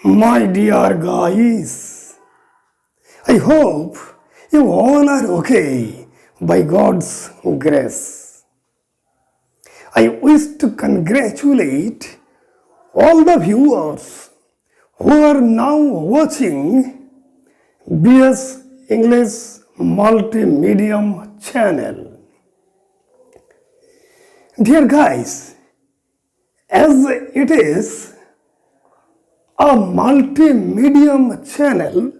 My dear guys, I hope you all are okay by God's grace. I wish to congratulate all the viewers who are now watching BS English Multimedium channel. Dear guys, as it is a multi-medium channel,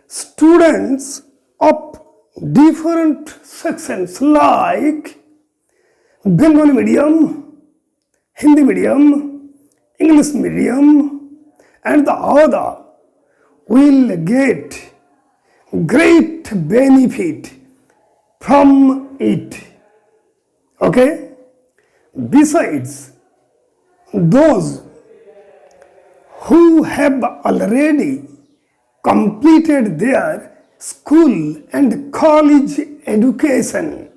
students of different sections like Bengali medium, Hindi medium, English medium, and the other will get great benefit from it. Okay? Besides, those who have already completed their school and college education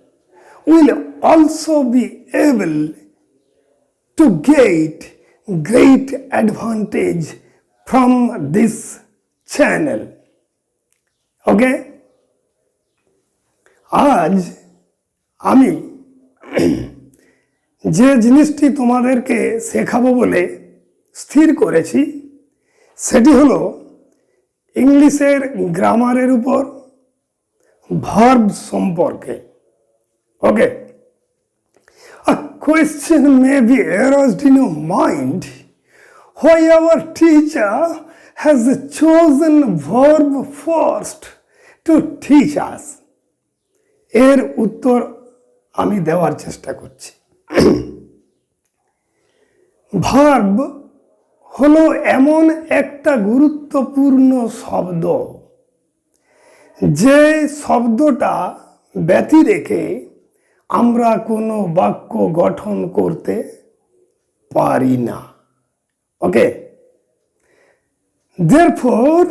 will also be able to get great advantage from this channel. Okay? আজ আমি যে জিনিসটি তোমাদেরকে শেখাবো বলে স্থির করেছি সেটি হলো ইংলিশের গ্রামারের উপর ভার্ব সম্পর্কে। ওকে, a question may be aroused in your mind why our teacher has chosen verb first to teach us. এর উত্তর আমি দেওয়ার চেষ্টা করছি। ভার্ব হলো এমন একটা গুরুত্বপূর্ণ শব্দ যে শব্দটা ব্যতি রেখে আমরা কোনো বাক্য গঠন করতে পারি না। ওকে, therefore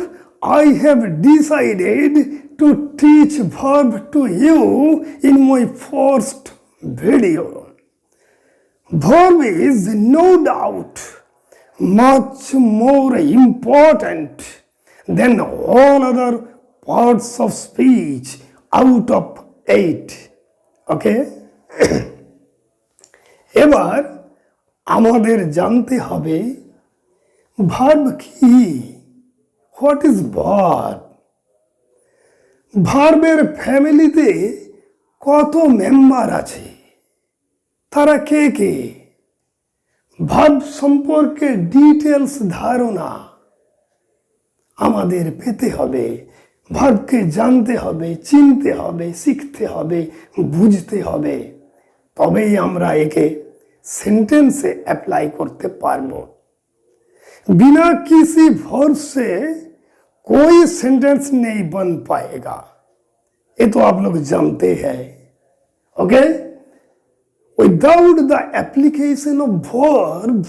I have decided to teach verb to you in my first video. Verb is no doubt much more important than all other parts of speech out of 8. Okay? এবার আমাদের জানতে হবে ভার্ব কি? What is verb? ভার্বের ফ্যামিলিতে কত member আছে? তারা কে কে? ভার্ব সম্পর্কে ডিটেলস ধারণা আমাদের পেতে হবে। ভার্বকে জানতে হবে, চিনতে হবে, শিখতে হবে, বুঝতে হবে, তবেই আমরা একে সেন্টেন্সে অ্যাপ্লাই করতে পারবো। बिना किसी वर्ब से कोई सेंटेंस नहीं बन पाएगा, ये तो आप लोग जानते हैं। Okay, without the application of verb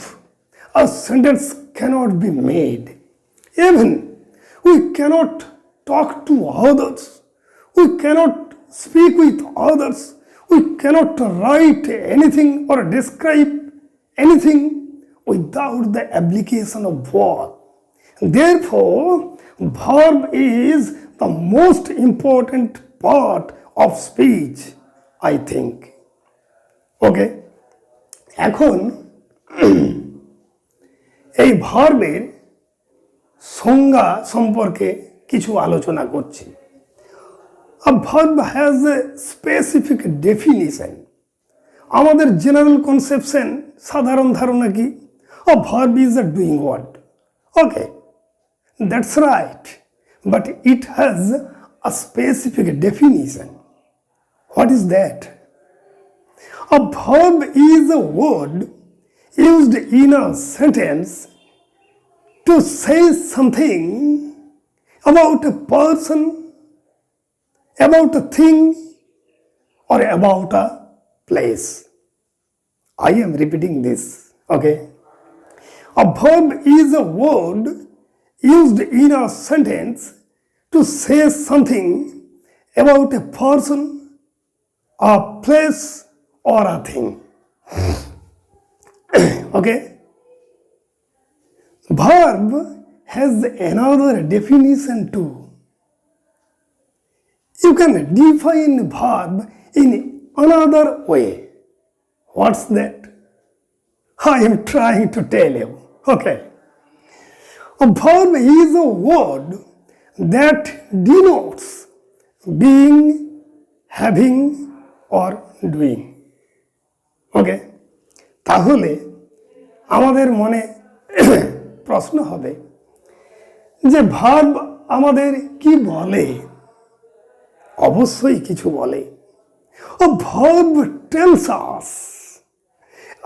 a sentence cannot be made. Even we cannot talk to others, we cannot speak with others, we cannot write anything or describe anything without the application of verb. Therefore, verb is the most important part of speech, I think. Okay? এখন এই ভার্বের সংজ্ঞা সম্পর্কে কিছু আলোচনা করছি। A verb has a specific definition. আমাদের general conception, সাধারণ ধারণা কি? A verb is a doing word. Okay, that's right. But it has a specific definition. What is that? A verb is a word used in a sentence to say something about a person, about a thing, or about a place. I am repeating this. Okay? A verb is a word used in a sentence to say something about a person, a place, or a thing. Okay? Verb has another definition too. You can define verb in another way. What's that? I am trying to tell you. Okay. A verb is a word that denotes being, having, or doing. ওকে, তাহলে আমাদের মনে প্রশ্ন হবে যে verb আমাদের কি বলে? অবশ্যই কিছু বলে। A verb tells us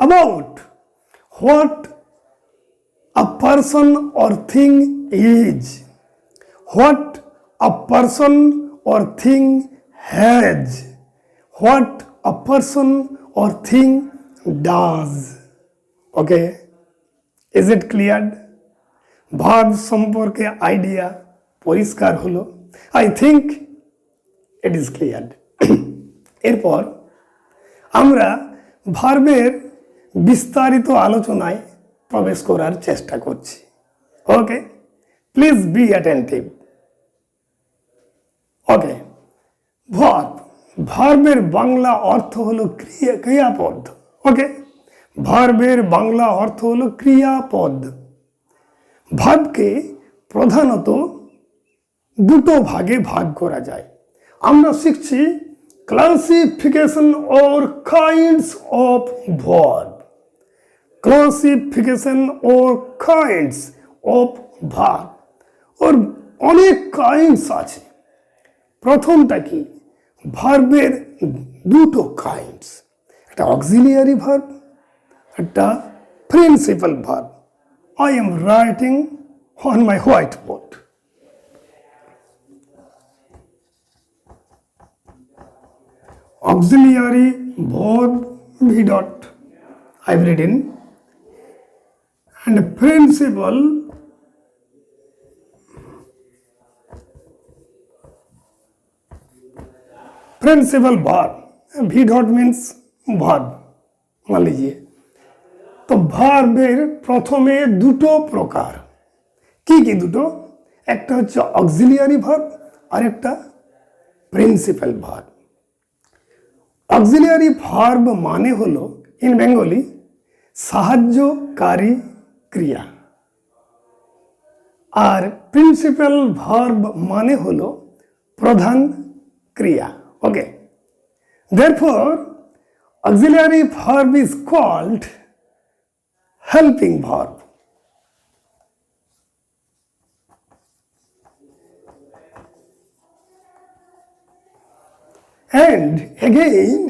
about what a person or thing is, what a person or thing has, what a person or thing does. Okay, is it cleared? Verb সম্পর্কে আইডিয়া পরিষ্কার হলো? I think it is cleared. এরপর আমরা ভার্বের বিস্তারিত আলোচনায় প্রবেশ করার চেষ্টা করছি। Okay, please be attentive. Okay, verb, ভার্বের বাংলা অর্থ হলো ক্রিয়াপদ। ওকে, ভার্বের বাংলা অর্থ হলো ক্রিয়াপদ। ভার্বকে প্রধানত দুটো ভাগে ভাগ করা যায়। আমরা শিখছি classification or kinds of verb. Classification or kinds of verb, ওর অনেক কাইন্ডস আছে। প্রথমটা কি? ভার্বের দুটো কাইন্ডস, একটা অক্সিলিয়ারি ভার্ব, একটা principal verb. I am writing on my whiteboard. Auxiliary verb V dot I've written, and principal verb. V dot means verb. मान लीजिए, তো ভার্বের প্রথমে দুটো প্রকার। কি কি দুটো? একটা হচ্ছে অক্সিলিয়ারি ভার্ব আর একটা প্রিন্সিপাল ভার্ব। অক্সিলিয়ারি ভার্ব মানে হলো ইন বেঙ্গলি সাহায্যকারী ক্রিয়া, আর প্রিন্সিপাল ভার্ব মানে হলো প্রধান ক্রিয়া। ওকে, therefore auxiliary verb is called helping verb. And again,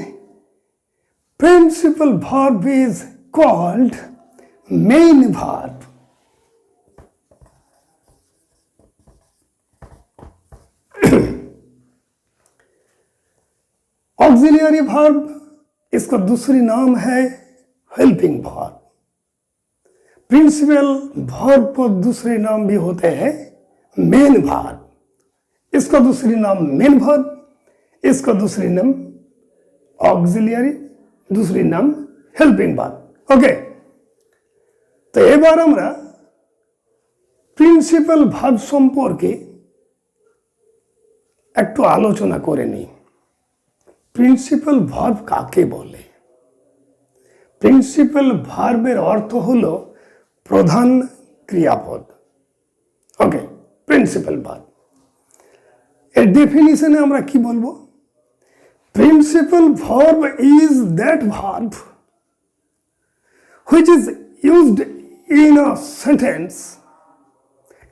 principal verb is called main verb. Auxiliary verb, इसका दूसरी नाम है हेल्पिंग वर्ब। प्रिंसिपल वर्ब को दूसरे नाम भी होते हैं मेन वर्ब। इसका दूसरी नाम मेन वर्ब, इसका दूसरी नाम ऑक्सिलियरी, दूसरी नाम हेल्पिंग वर्ब। ओके, तो এবার আমরা প্রিন্সিপাল ভার্ব সম্পর্কে একটু আলোচনা করে নিই। প্রিন্সিপাল ভার্ব কাকে বলে? প্রিন্সিপাল ভার্বের অর্থ হলো প্রধান ক্রিয়াপদ। ওকে, প্রিন্সিপাল ভার্ব এর ডেফিনিশনে আমরা কি বলবো? Principal verb is that verb which is used in a sentence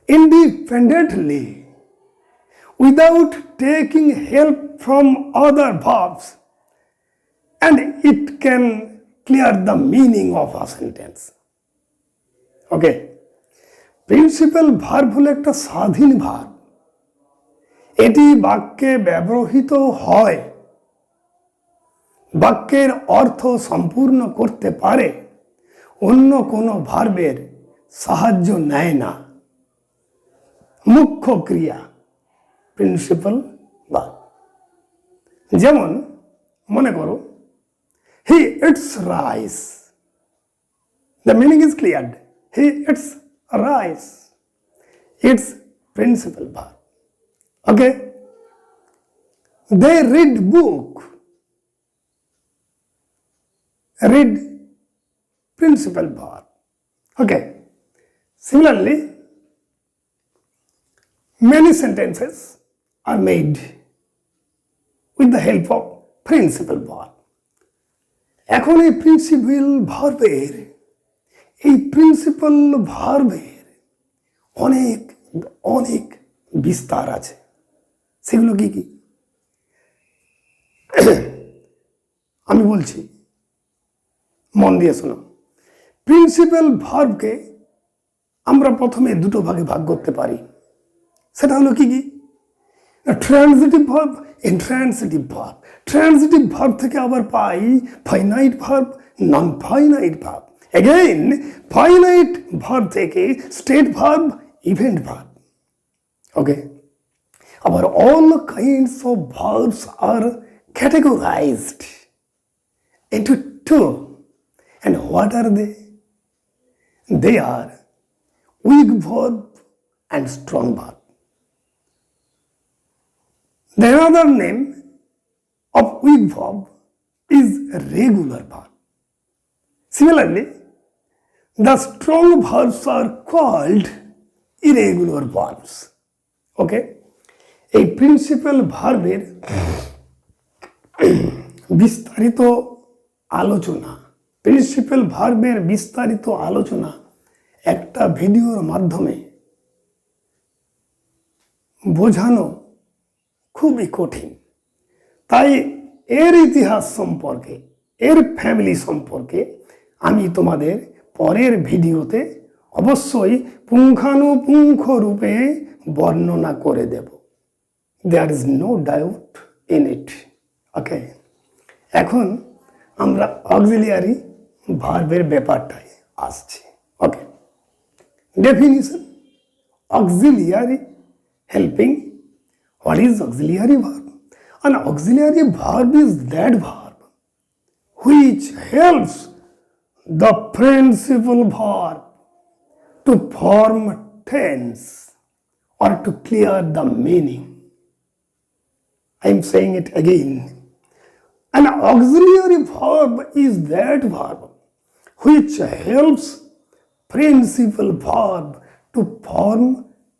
independently without taking help from other verbs, and it can clear the meaning of a sentence. Okay, principal verb হলো একটা স্বাধীন verb. এটি বাক্যে ব্যবহৃত হয়, বাক্যের অর্থ সম্পূর্ণ করতে পারে, অন্য কোনো ভার্বের সাহায্য নেয় না। মুখ্য ক্রিয়া প্রিন্সিপাল ভার্ব। যেমন মনে করো, he eats rice, the meaning is clear. He eats rice. It's principal verb. Okay? They read book. Read principal verb. Okay. Similarly, many sentences are made with the help of principal verb. এখন এই principal ভার্বের অনেক অনেক বিস্তার আছে। সেগুলো কি কি আমি বলছি, মন দিয়ে শোনো। প্রিন্সিপাল ভার্বকে আমরা প্রথমে দুটো ভাগে ভাগ করতে পারি। সেটা হলো কি কি? Transitive verb, intransitive verb. Transitive verb থেকে আবার পাই finite verb, non finite verb. Again finite verb থেকে state verb, event verb. Okay, আবার all kinds of verbs are categorized into two. And what are they? They are weak verb and strong verb. The other name of weak verb is regular verb. Similarly, the strong verbs are called irregular verbs. Okay? এই principal ভার্বের বিস্তারিত আলোচনা, principal ভার্বের বিস্তারিত আলোচনা একটা ভিডিওর মাধ্যমে বোঝানো খুবই কঠিন। তাই এর ইতিহাস সম্পর্কে, এর ফ্যামিলি সম্পর্কে আমি তোমাদের পরের ভিডিওতে অবশ্যই পুঙ্খানুপুঙ্খ রূপে বর্ণনা করে দেব। There is no doubt in it. ওকে, এখন আমরা অক্সিলিয়ারি ভার্বের ব্যাপারটায় আসছি। Okay, definition auxiliary helping. What is auxiliary verb? An auxiliary verb is that verb which helps the principal verb to form tense or to clear the meaning. I am saying it again. An auxiliary verb is that verb which helps principal verb to form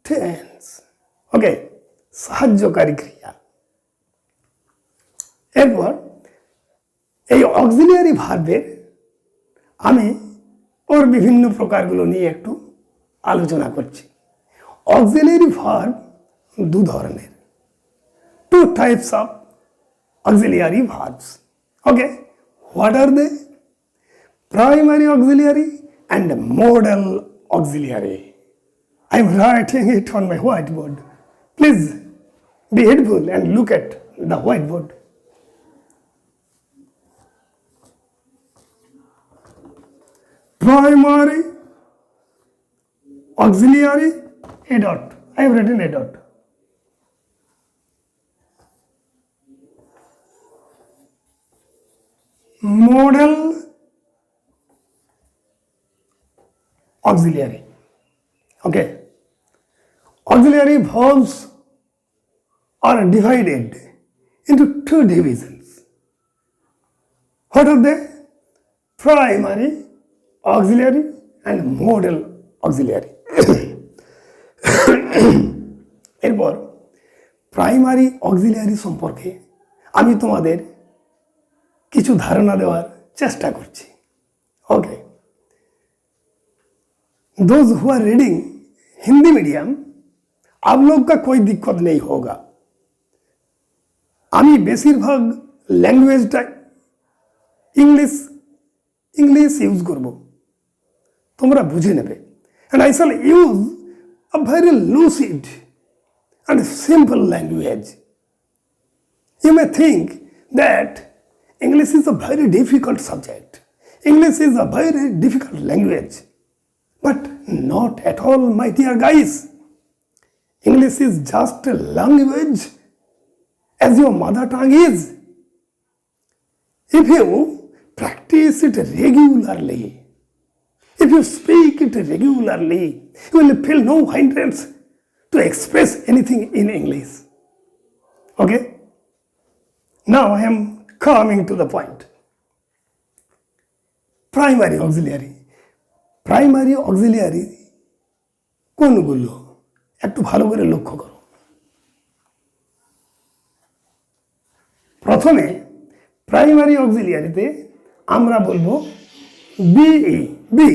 tense. Okay, সাহায্যকারী ক্রিয়া। এরপর এই auxiliary ভার্বের আমি ওর বিভিন্ন প্রকারগুলো নিয়ে একটু আলোচনা করছি। অক্সিলিয়ারি ভার্ব দু ধরনের, two types of auxiliary verbs. Okay, what are they? Primary auxiliary and modal auxiliary. I am writing it on my whiteboard. Please be helpful and look at the whiteboard. Primary auxiliary, a dot. I have written a dot. Modal auxiliary. Okay, auxiliary verbs are divided into two divisions. What are they? Primary auxiliary and modal auxiliary. এরপর primary auxiliary সম্পর্কে আমি তোমাদের কিছু ধারণা দেওয়ার চেষ্টা করছি। Okay, those who are reading Hindi medium, आप लोग का कोई दिक्कत नहीं होगा। আমি বেশিরভাগ ল্যাঙ্গুয়েজটা ইংলিশ ইউজ করব, তোমরা বুঝে নেবে। and I shall use a very lucid and simple language. You may think that English is a very difficult subject. English is a very difficult language. But not at all, my dear guys. English is just a language as your mother tongue is. If you practice it regularly, If you speak it regularly, you will feel no hindrance to express anything in English. Okay? Now I am coming to the point. Primary auxiliary. Primary auxiliary কোনগুলো একটু ভালো করে লক্ষ্য করো। প্রথমে primary অক্সিলিয়ারিতে আমরা বলবো BE, B.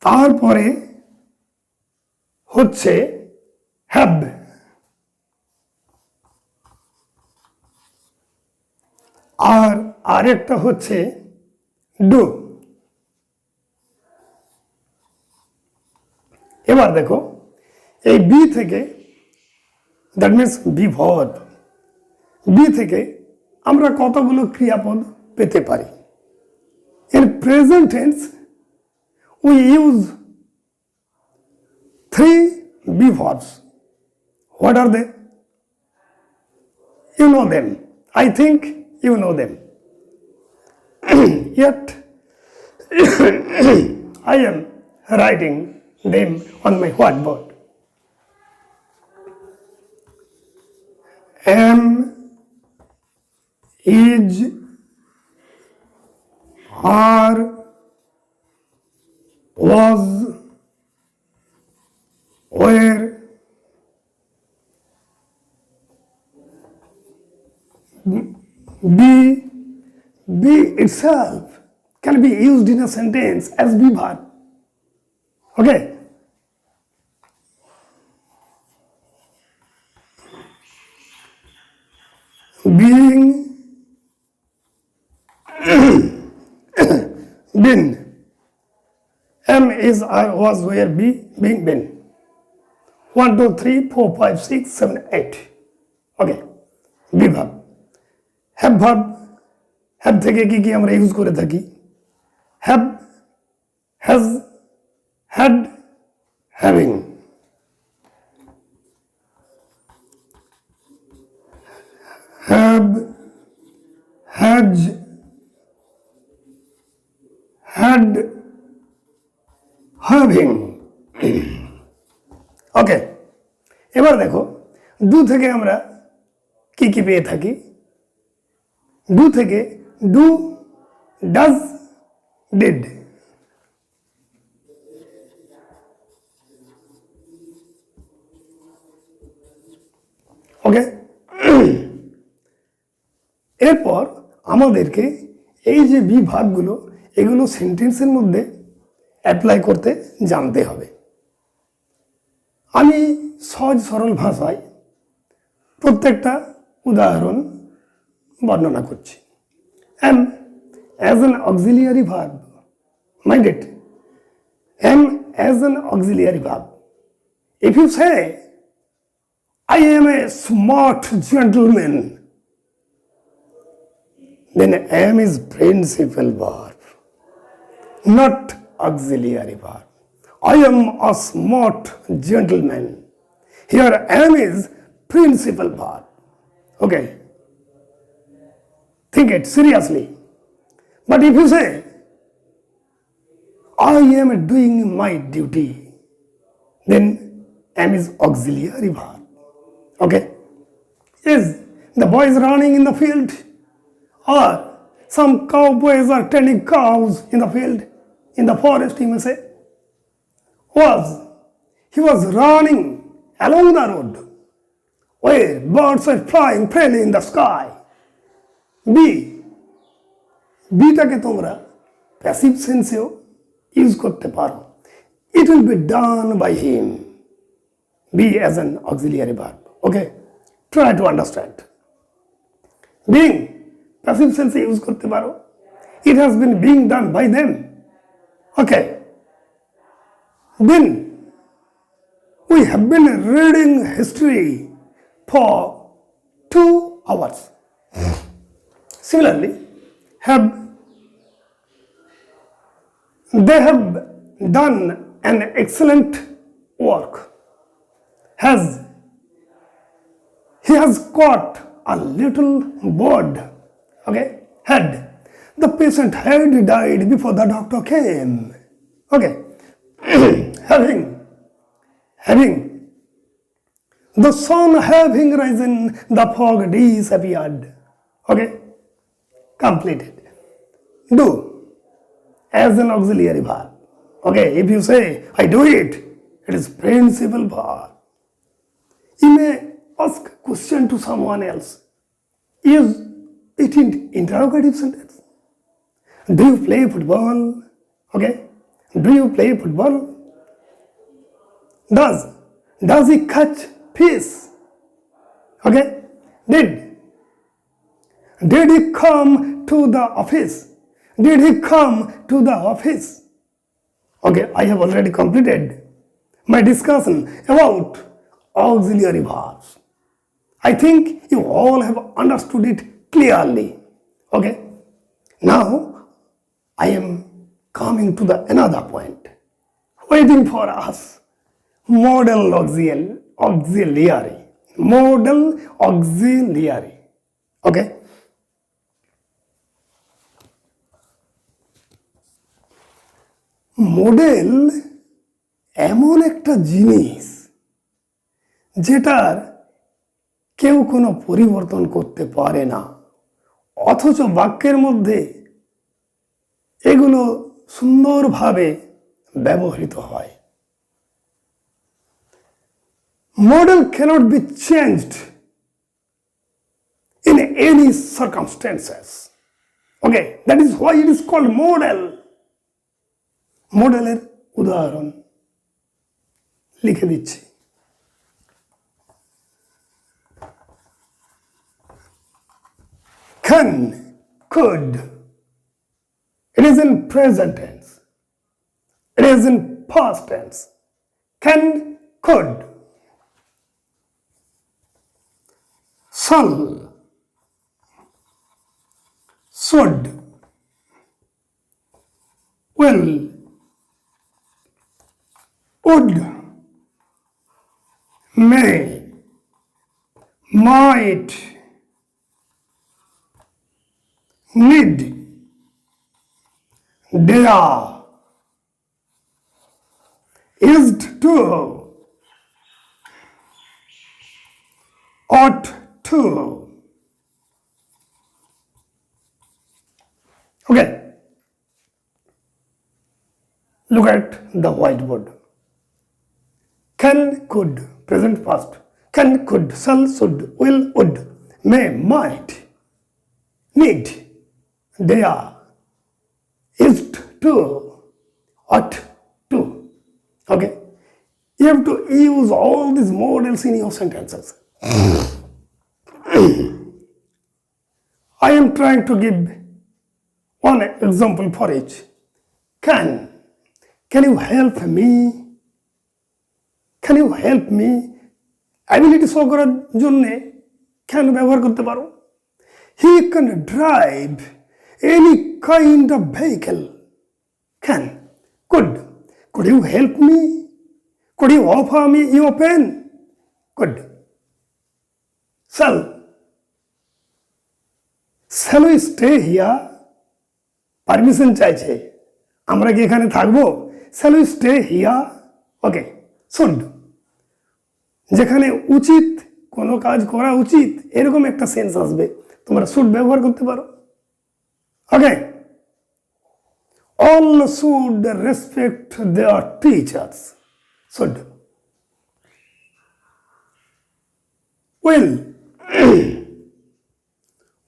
তারপরে হচ্ছে হ্যাভ, আর আরেকটা হচ্ছে ডু। এবার দেখো এই বি থেকে, that means B verb, B থেকে আমরা কতগুলো ক্রিয়াপদ পেতে পারি। In present tense we use 3 B verbs. What are they? You know them. I think you know them. Yet I am writing them on my whiteboard. Am, is, are, was, were, be itself can be used in a sentence as be verb. Okay? Being, been. Am, is, are, was, were, be, being, been. 1, 2, 3, 4, 5, 6, 7, 8. Okay? Be verb. Have verb, have থেকে কি কি আমরা use করে থাকি? Have, has, had, having. Have, has, had, having. Okay, এবার দেখো do থেকে আমরা কি কি পেয়ে থাকি? ডু থেকে ডু, ডাজ, ডিড। ওকে, এরপর আমাদেরকে এই যে বি ভার্বগুলো, এগুলো সেন্টেন্সের মধ্যে অ্যাপ্লাই করতে জানতে হবে। আমি সহজ সরল ভাষায় প্রত্যেকটা উদাহরণ বর্ণনা করছি। Am as an auxiliary verb. Mind it. Am as an auxiliary verb. If you say, I am a smart gentleman, then am is principal verb, not auxiliary verb. I am a smart gentleman. Here am is principal verb. Okay. Think it seriously. But if you say, I am doing my duty, then am is auxiliary verb. Okay? Is the boys running in the field? Or some cowboys are tending cows in the field, in the forest, you may say. He was running along the road where birds were flying freely in the sky. Be, বিটাকে তোমরা passive সেন্সেও use করতে পারো। It will be done by him. Be as an auxiliary verb. Okay, try to understand. Being passive সেন্সে use করতে পারো। It has been being done by them. Okay, then we have been reading history for 2 hours. Similarly, they have done an excellent work. He has caught a little bird. Okay, had. The patient had died before the doctor came. Okay. having the sun having risen, the fog disappeared. Okay. Completed. Do as an auxiliary verb. Okay. If you say I do it, it is principal verb. You may ask question to someone else. Is it in interrogative sentence? Do you play football? Okay. Do you play football? Does he catch fish? Okay. Did he come to the office? Did he come to the office? Okay, I have already completed my discussion about auxiliary verbs. I think you all have understood it clearly. Okay. Now I am coming to the another point waiting for us. Modal auxiliary. Modal auxiliary. Okay. Model এমন একটা জিনিস যেটার কেউ কোনো পরিবর্তন করতে পারে না, অথচ বাক্যের মধ্যে এগুলো সুন্দরভাবে ব্যবহৃত হয়। Model cannot be changed in any circumstances. Okay, that is why it is called model. মডেলের উদাহরণ লিখে দিচ্ছি। Can, could. It is in present tense. It is in past tense. Can, could. Shall, should, will, would, may, might, need, dare, is to, ought to. Okay. Look at the whiteboard. Can, could, present past. Can, could, shall, should, will, would, may, might, need, dare, is to, ought to. Okay. You have to use all these models in your sentences. I am trying to give one example for each. Can you help me? Can you help me? Ability show করার জন্য can ব্যবহার করতে পারো। He can drive any kind of vehicle. Can. Could you help me? Could you offer me your pen? Could. Shall we stay here? Permission চাইছে, আমরা কি এখানে থাকবো? Shall we stay here? Okay. Should. যেখানে উচিত, কোনো কাজ করা উচিত, এরকম একটা সেন্স আসবে, তোমরা should ব্যবহার করতে পারো। ওকে। All should respect their teachers. Should. Will.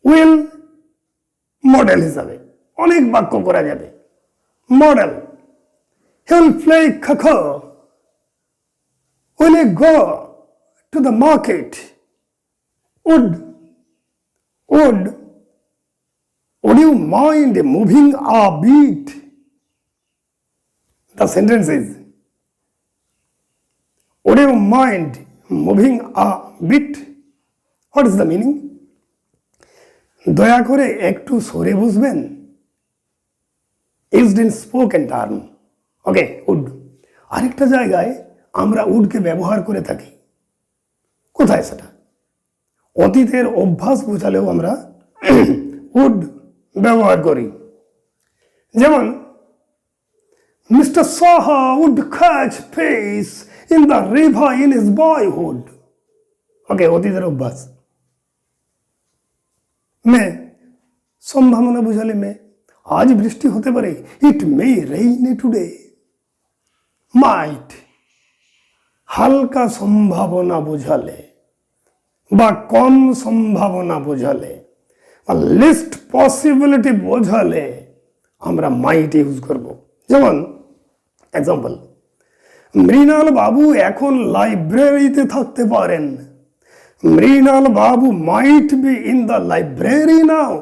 Will model হিসাবে অনেক বাক্য করা যাবে। Model. He will play kho. Will he go to the market? Would you mind moving a bit? The sentence is, would you mind moving a bit? What is the meaning? দয়া করে একটু সরে বুঝবেন। Used in spoken term. Okay, would. আরেকটা জায়গায় আমরা উডকে ব্যবহার করে থাকি। কোথায় সেটা? অতীতের অভ্যাস বোঝালেও আমরা উড ব্যবহার করি। যেমন Mr. Saha would catch fish in the river in his boyhood. ওকে, অতীতের অভ্যাস। মে, সম্ভাবনা বোঝালে মে, আজ বৃষ্টি হতে পারে, ইট মে রেইন টুডে। মাইট, হালকা সম্ভাবনা বোঝালে বা কম সম্ভাবনা বোঝালে বা লিস্ট পসিবিলিটি বোঝালে আমরা মাইট ইউজ করব। যেমন এক্সাম্পল, মৃণাল বাবু এখন লাইব্রেরিতে থাকতে পারেন। Mrinal babu might be in the library now.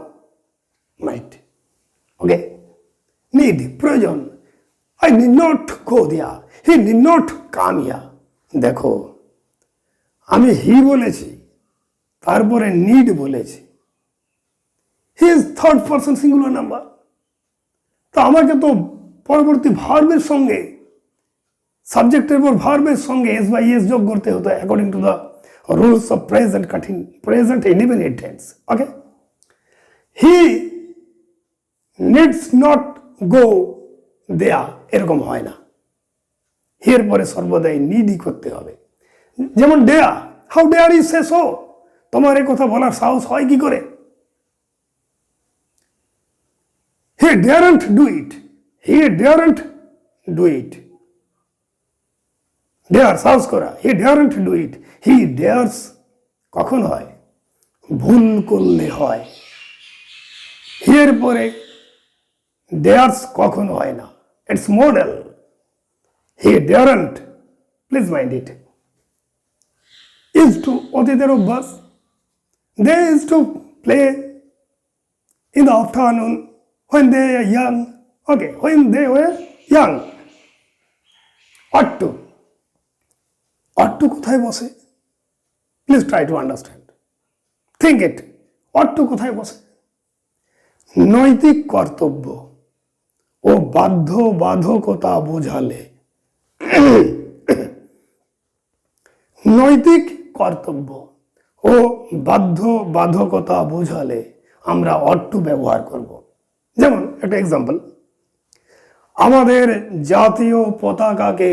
Might. Okay, need, প্রয়োজন। I need not go there, he need not come here. দেখো, আমি হি বলেছি, তারপরে নিড বলেছি। He is third person singular number. তো আমাকে তো পরবর্তী ভার্বের সঙ্গে, সাবজেক্টের পর ভার্বের সঙ্গে এস বাই এস যোগ করতে হতো according to the rules of present indefinite tense. Okay, he needs not go there, এরকম হয় না। এর পরে সর্বদাই নিডই করতে হবে। যেমন dare, how dare is say so, তোমার এই কথা বলার সাহস হয় কি করে? He daren't do it, he daren't do it. Dare, সাহস করা, হি daren't do it. He dares কখন হয়? ভুল করলে হয়। এর পরে ডেয়ার্স কখন হয় না, it's modal. He daren't, please mind it. Is to, অতীতের অভ্যাস। They is to play in the afternoon when they are young. Okay, when they were young. Ought to. ought to কোথায় বসে? Please try to understand, think it. ought to কোথায় বসে? নৈতিক কর্তব্য ও বাধ্যবাধকতা বোঝালে, নৈতিক কর্তব্য ও বাধ্যবাধকতা বোঝালে আমরা ought to ব্যবহার করব। যেমন একটা এক্সাম্পল, আমাদের জাতীয় পতাকাকে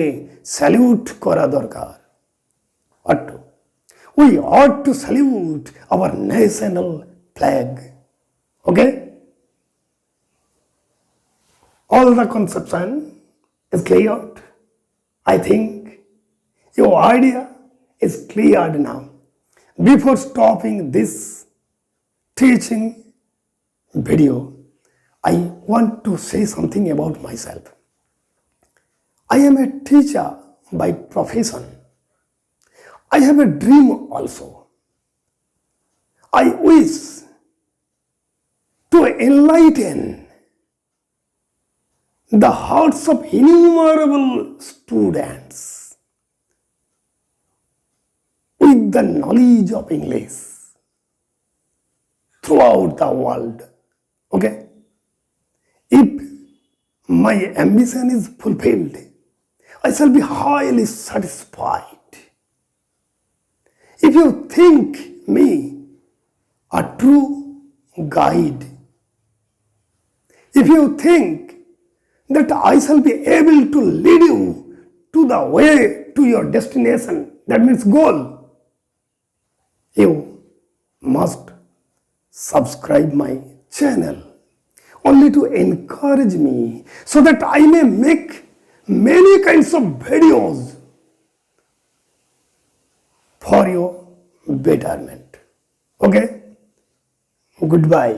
স্যালিউট করা দরকার। ought to. We ought to salute our national flag. Okay? All the conception is cleared. I think your idea is cleared now. Before stopping this teaching video, I want to say something about myself. I am a teacher by profession. I have a dream also. I wish to enlighten the hearts of innumerable students with the knowledge of English throughout the world. Okay? If my ambition is fulfilled, I shall be highly satisfied. If you think me a true guide, if you think that I shall be able to lead you to the way to your destination, that means goal, you must subscribe my channel only to encourage me so that I may make many kinds of videos for your betterment. Okay? Goodbye.